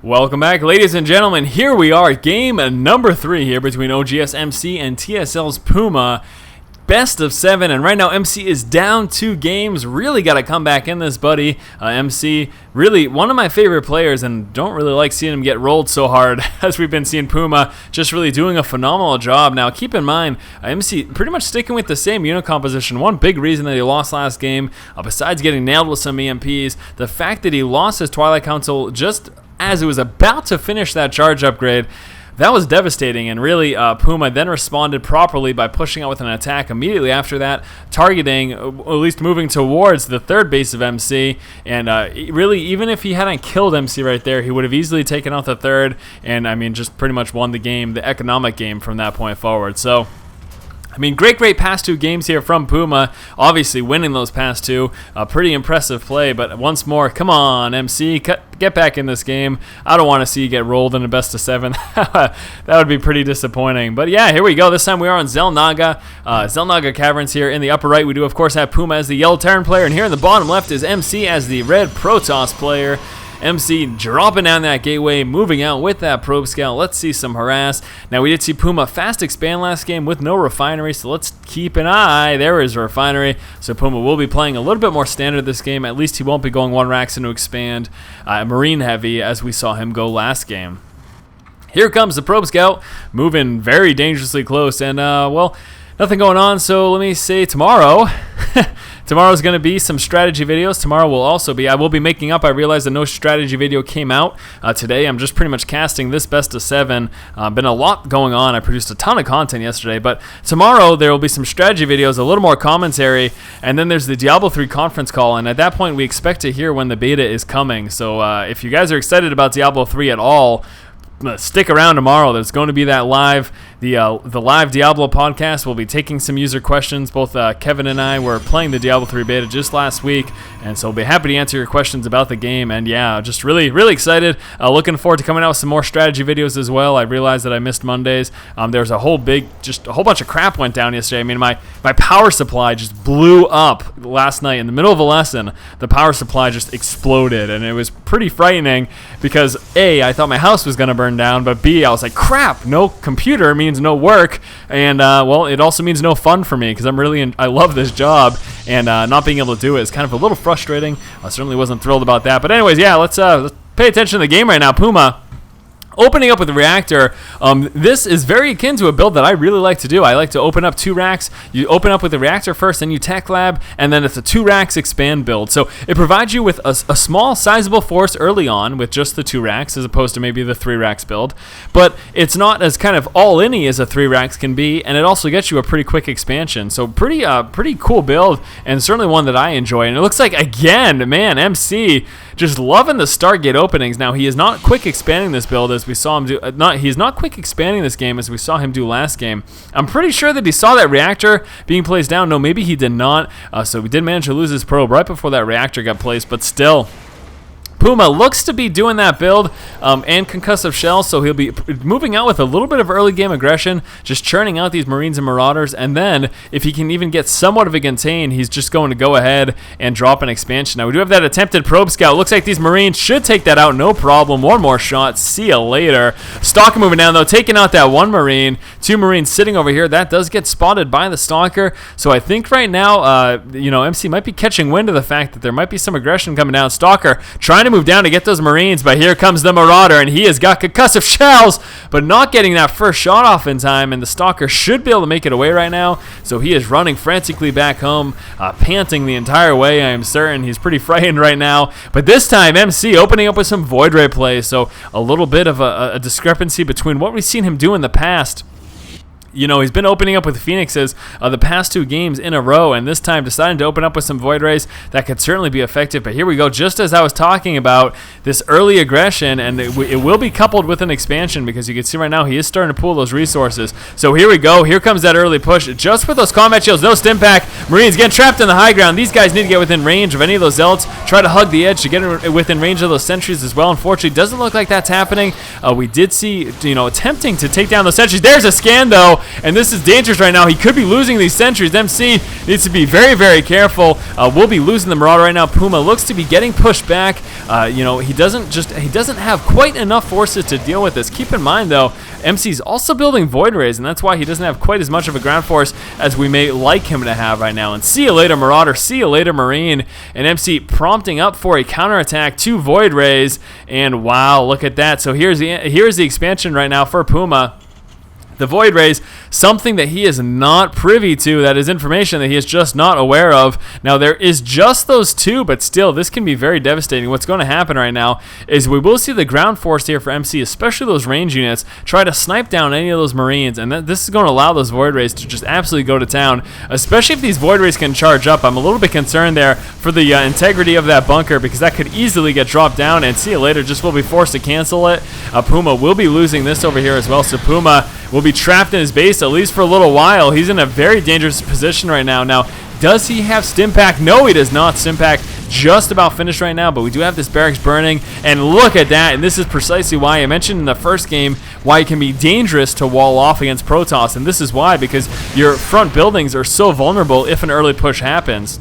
Welcome back, ladies and gentlemen. Here we are, game number 3 here between OGS MC and TSL's PuMa. Best of 7, and right now MC is down 2 games. Really got to come back in this, buddy. MC, really one of my favorite players, and don't really like seeing him get rolled so hard as we've been seeing PuMa just really doing a phenomenal job. Now, keep in mind, MC pretty much sticking with the same unit composition. One big reason that he lost last game, besides getting nailed with some EMPs, the fact that he lost his Twilight Council just as it was about to finish that charge upgrade. That was devastating, and really PuMa then responded properly by pushing out with an attack immediately after that, targeting, at least moving towards the third base of MC, and really, even if he hadn't killed MC right there, he would have easily taken out the third, and I mean, just pretty much won the game, the economic game from that point forward. So, I mean, great past 2 games here from PuMa. Obviously, winning those past 2, pretty impressive play. But once more, come on, MC, get back in this game. I don't want to see you get rolled in a best of 7. That would be pretty disappointing. But yeah, here we go. This time we are on Xel'Naga. Xel'Naga Caverns here. In the upper right, we do, of course, have PuMa as the yellow Terran player. And here in the bottom left is MC as the red Protoss player. MC dropping down that gateway, moving out with that probe scout. Let's see some harass. Now, we did see PuMa fast expand last game with no refinery, so let's keep an eye. There is a refinery, so PuMa will be playing a little bit more standard this game. At least he won't be going 1 racks into expand marine heavy as we saw him go last game. Here comes the probe scout, moving very dangerously close, and well, nothing going on, so let me say tomorrow. Tomorrow's going to be some strategy videos. Tomorrow will also be, I will be making up. I realized that no strategy video came out today. I'm just pretty much casting this best of 7. Been a lot going on. I produced a ton of content yesterday, but tomorrow there will be some strategy videos, a little more commentary, and then there's the Diablo 3 conference call, and at that point we expect to hear when the beta is coming. So if you guys are excited about Diablo 3 at all, stick around tomorrow. There's going to be that live, the live Diablo podcast. We'll be taking some user questions. Both Kevin and I were playing the Diablo 3 beta just last week, and so we'll be happy to answer your questions about the game. And yeah, just really excited. Looking forward to coming out with some more strategy videos as well. I realized that I missed Mondays. There's a whole bunch of crap went down yesterday. I mean, my power supply just blew up last night in the middle of a lesson. The power supply just exploded, and it was pretty frightening because A, I thought my house was going to burn down, but B, I was like, crap, no computer means no work, and well, it also means no fun for me because I love this job, and not being able to do it is kind of a little frustrating. I certainly wasn't thrilled about that, but anyways, yeah, let's pay attention to the game right now. PuMa opening up with the reactor. This is very akin to a build that I really like to do. I like to open up 2 racks. You open up with the reactor first, then you tech lab, and then it's a 2 racks expand build. So it provides you with a small, sizable force early on with just the 2 racks, as opposed to maybe the 3 racks build. But it's not as kind of all-in-y as a 3 racks can be, and it also gets you a pretty quick expansion. So pretty cool build, and certainly one that I enjoy. And it looks like, again, man, MC just loving the Stargate openings. Now, he is not quick expanding this build as we saw him do. He's not quick expanding this game as we saw him do last game. I'm pretty sure that he saw that reactor being placed down. No, maybe he did not. So we did manage to lose his probe right before that reactor got placed, but still, PuMa looks to be doing that build and concussive shells, so he'll be moving out with a little bit of early game aggression, just churning out these Marines and Marauders, and then if he can even get somewhat of a contain, he's just going to go ahead and drop an expansion. Now, we do have that attempted probe scout. Looks like these Marines should take that out, no problem. 1 more shot, see you later. Stalker moving down, though, taking out that 1 Marine. 2 Marines sitting over here. That does get spotted by the Stalker, so I think right now, MC might be catching wind of the fact that there might be some aggression coming down. Stalker trying to move down to get those Marines, but here comes the Marauder, and he has got concussive shells, but not getting that first shot off in time, and the Stalker should be able to make it away right now, so he is running frantically back home, panting the entire way. I am certain he's pretty frightened right now, but this time MC opening up with some Void Ray play, so a little bit of a discrepancy between what we've seen him do in the past. You know, he's been opening up with Phoenixes the past 2 games in a row, and this time deciding to open up with some Void Rays. That could certainly be effective, but here we go. Just as I was talking about this early aggression, and it will be coupled with an expansion, because you can see right now he is starting to pool those resources. So here we go. Here comes that early push. Just with those combat shields, no stim pack. Marines getting trapped in the high ground. These guys need to get within range of any of those Zealots. Try to hug the edge to get within range of those sentries as well. Unfortunately, doesn't look like that's happening. We did see, attempting to take down those sentries. There's a scan, though. go. And this is dangerous right now. He could be losing these sentries. MC needs to be very, very careful. We'll be losing the Marauder right now. PuMa looks to be getting pushed back. You know, he doesn't have quite enough forces to deal with this. Keep in mind, though, MC's also building Void Rays, and that's why he doesn't have quite as much of a ground force as we may like him to have right now. And see you later, Marauder. See you later, Marine. And MC prompting up for a counterattack to Void Rays. And wow, look at that. So here's the expansion right now for PuMa. The Void Rays, something that he is not privy to, that is information that he is just not aware of. Now, there is just those two, but still, this can be very devastating. What's going to happen right now is we will see the ground force here for MC, especially those range units, try to snipe down any of those Marines, and this is going to allow those Void Rays to just absolutely go to town, especially if these Void Rays can charge up. I'm a little bit concerned there for the integrity of that bunker, because that could easily get dropped down, and see you later, just will be forced to cancel it. PuMa will be losing this over here as well, so PuMa will be trapped in his base, at least for a little while. He's in a very dangerous position right now. Now, does he have Stimpack? No, he does not. Stimpack just about finished right now, but we do have this barracks burning, and look at that. And this is precisely why I mentioned in the first game why it can be dangerous to wall off against Protoss, and this is why, because your front buildings are so vulnerable if an early push happens.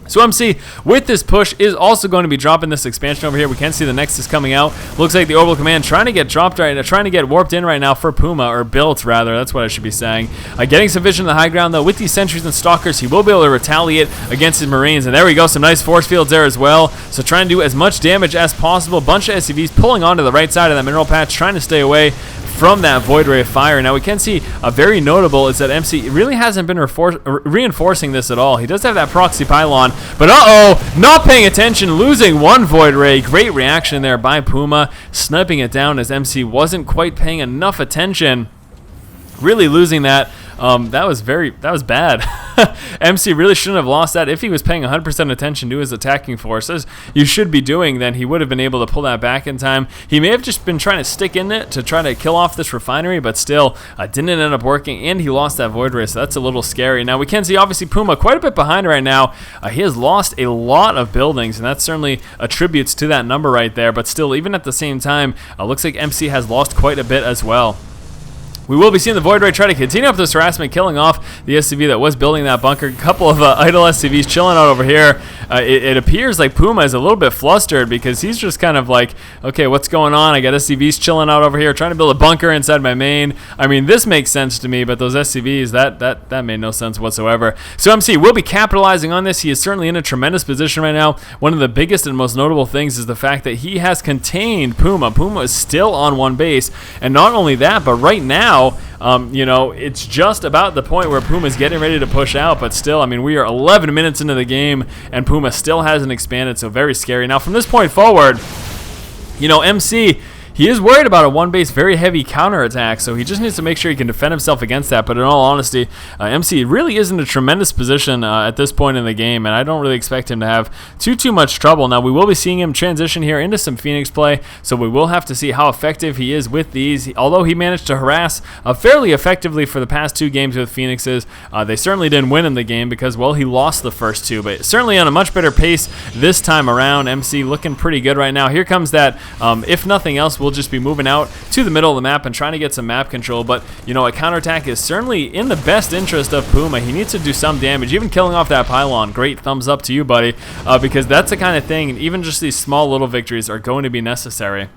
So MC, with this push, is also going to be dropping this expansion over here. We can see the Nexus coming out. Looks like the Orbital Command trying to get dropped right now, trying to get warped in right now for PuMa, or built rather. That's what I should be saying. Getting some vision on the high ground though. With these sentries and stalkers, he will be able to retaliate against his Marines. And there we go, some nice force fields there as well. So trying to do as much damage as possible. Bunch of SCVs pulling onto the right side of that mineral patch, trying to stay away from that Void Ray of fire. Now we can see very notable is that MC really hasn't been reinforcing this at all. He does have that proxy pylon, but not paying attention, losing one Void Ray. Great reaction there by PuMa, sniping it down as MC wasn't quite paying enough attention. Really losing that. That was bad. MC really shouldn't have lost that. If he was paying 100% attention to his attacking forces, you should be doing, then he would have been able to pull that back in time. He may have just been trying to stick in it to try to kill off this refinery, but still didn't end up working, and he lost that Void Ray, so that's a little scary. Now we can see obviously PuMa quite a bit behind right now. He has lost a lot of buildings, and that certainly attributes to that number right there, but still, even at the same time, looks like MC has lost quite a bit as well. We will be seeing the Void Ray try to continue up this harassment, killing off the SCV that was building that bunker. A couple of idle SCVs chilling out over here. It appears like PuMa is a little bit flustered because he's just kind of like, okay, what's going on? I got SCVs chilling out over here, trying to build a bunker inside my main. I mean, this makes sense to me, but those SCVs, that made no sense whatsoever. So MC will be capitalizing on this. He is certainly in a tremendous position right now. One of the biggest and most notable things is the fact that he has contained PuMa. PuMa is still on one base, and not only that, but right now, you know, it's just about the point where PuMa is getting ready to push out, but still, I mean, we are 11 minutes into the game, and PuMa still hasn't expanded, so very scary. Now, from this point forward, you know, MC, he is worried about a one-base, very heavy counterattack, so he just needs to make sure he can defend himself against that. But in all honesty, MC really is in a tremendous position at this point in the game, and I don't really expect him to have too much trouble. Now, we will be seeing him transition here into some Phoenix play, so we will have to see how effective he is with these. Although he managed to harass fairly effectively for the past two games with Phoenixes, they certainly didn't win in the game because, well, he lost the first two, but certainly on a much better pace this time around. MC looking pretty good right now. Here comes that, if nothing else, we'll just be moving out to the middle of the map and trying to get some map control. But, you know, a counterattack is certainly in the best interest of PuMa. He needs to do some damage, even killing off that pylon. Great thumbs up to you, buddy, because that's the kind of thing, and even just these small little victories are going to be necessary.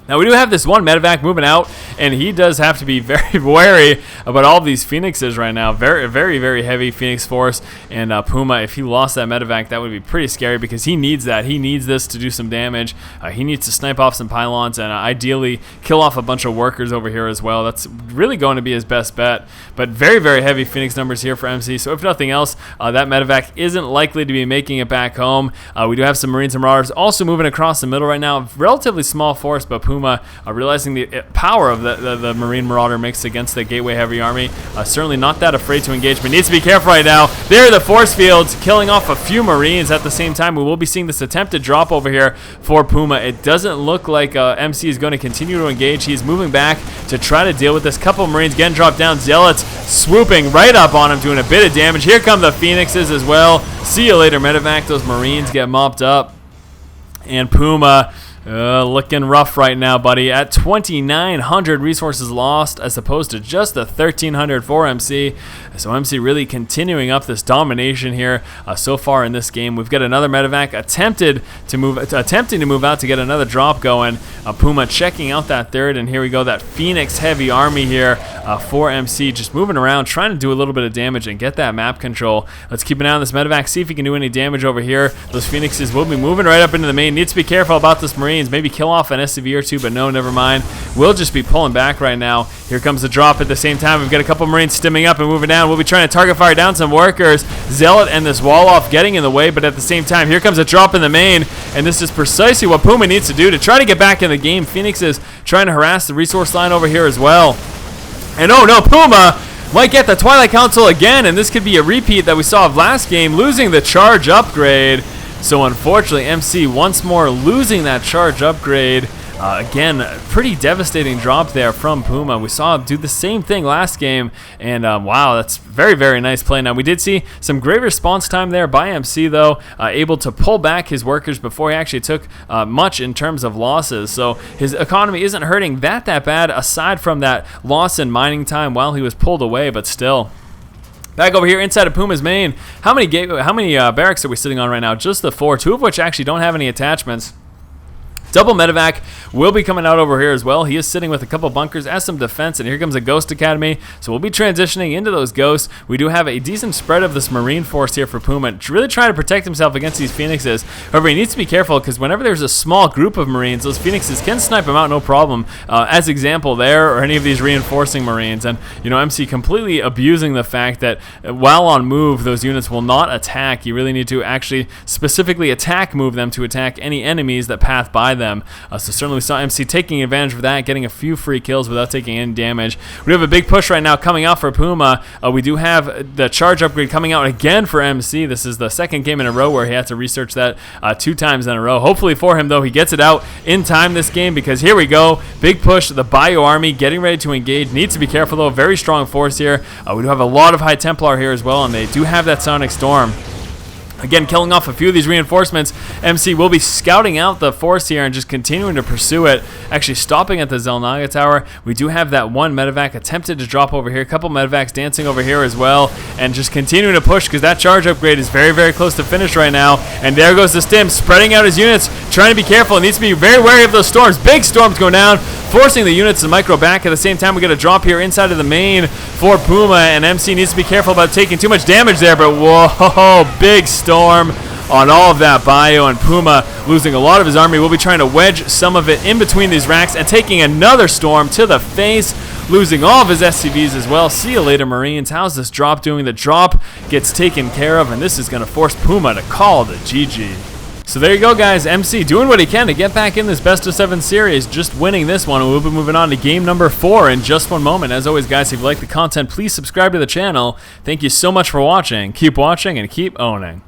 Now, we do have this one medevac moving out, and he does have to be very wary about all of these Phoenixes right now. Very heavy Phoenix force, and PuMa, if he lost that medevac, that would be pretty scary because he needs that. He needs this to do some damage. He needs to snipe off some pylons and ideally kill off a bunch of workers over here as well. That's really going to be his best bet, but very heavy Phoenix numbers here for MC, so if nothing else, that medevac isn't likely to be making it back home. We do have some Marines and Marauders also moving across the middle right now. Relatively small force, but PuMa realizing the power of the Marine Marauder mix against the Gateway Heavy Army, certainly not that afraid to engage, but needs to be careful right now. There are the force fields killing off a few Marines. At the same time, we will be seeing this attempted drop over here for PuMa. It doesn't look like MC is going to continue to engage. He's moving back to try to deal with this. Couple of Marines getting dropped down. Zealots swooping right up on him, doing a bit of damage. Here come the Phoenixes as well. See you later, medevac. Those Marines get mopped up, and PuMa Looking rough right now, buddy. At 2,900 resources lost as opposed to just the 1,300 for MC. So MC really continuing up this domination here so far in this game. We've got another medevac attempting to move out to get another drop going. PuMa checking out that third, and here we go. That Phoenix heavy army here for MC, just moving around, trying to do a little bit of damage and get that map control. Let's keep an eye on this medevac, see if he can do any damage over here. Those Phoenixes will be moving right up into the main. Needs to be careful about this Marine. Maybe kill off an SCV or two, but no, never mind. We'll just be pulling back right now. Here comes the drop at the same time. We've got a couple Marines stimming up and moving down. We'll be trying to target fire down some workers. Zealot and this wall off getting in the way, but at the same time, here comes a drop in the main, and this is precisely what PuMa needs to do to try to get back in the game. Phoenix is trying to harass the resource line over here as well. And oh no, PuMa might get the Twilight Council again, and this could be a repeat that we saw of last game, losing the charge upgrade. So unfortunately, MC once more losing that charge upgrade. Again, pretty devastating drop there from PuMa. We saw him do the same thing last game, and wow, that's very, very nice play. Now, we did see some great response time there by MC, though, able to pull back his workers before he actually took much in terms of losses. So his economy isn't hurting that bad, aside from that loss in mining time while he was pulled away, but still. Back over here inside of PuMa's main, how many barracks are we sitting on right now? Just the 4, 2 of which actually don't have any attachments. Double medevac will be coming out over here as well. He is sitting with a couple bunkers as some defense, and here comes a Ghost Academy. So we'll be transitioning into those Ghosts. We do have a decent spread of this Marine force here for PuMa, really trying to protect himself against these Phoenixes. However, he needs to be careful because whenever there's a small group of Marines, those Phoenixes can snipe him out no problem. As example there, or any of these reinforcing Marines. And, you know, MC completely abusing the fact that while on move, those units will not attack. You really need to actually specifically attack move them to attack any enemies that path by them. So certainly we saw MC taking advantage of that, getting a few free kills without taking any damage. We have a big push right now coming out for PuMa. We do have the charge upgrade coming out again for MC. This is the second game in a row where he had to research that 2 times in a row. Hopefully for him, though, he gets it out in time this game, because here we go. Big push, the Bio Army getting ready to engage. Needs to be careful, though. Very strong force here. We do have a lot of High Templar here as well, and they do have that Sonic Storm. Again, killing off a few of these reinforcements. MC will be scouting out the force here and just continuing to pursue it. Actually stopping at the Zelnaga Tower. We do have that one medevac attempted to drop over here. A couple medevacs dancing over here as well. And just continuing to push because that charge upgrade is very, very close to finish right now. And there goes the Stim, spreading out his units, trying to be careful. It needs to be very wary of those storms. Big storms going down, forcing the units to micro back. At the same time, we get a drop here inside of the main for PuMa. And MC needs to be careful about taking too much damage there. But whoa, big storm on all of that bio, and PuMa losing a lot of his army. We'll be trying to wedge some of it in between these racks and taking another storm to the face, losing all of his SCVs as well. See you later, Marines. How's this drop doing? The drop gets taken care of, and this is going to force PuMa to call the GG. So there you go, guys. MC doing what he can to get back in this best of 7 series, just winning this one, and we'll be moving on to game number 4 in just one moment. As always, guys, if you like the content, please subscribe to the channel. Thank you so much for watching. Keep watching and keep owning.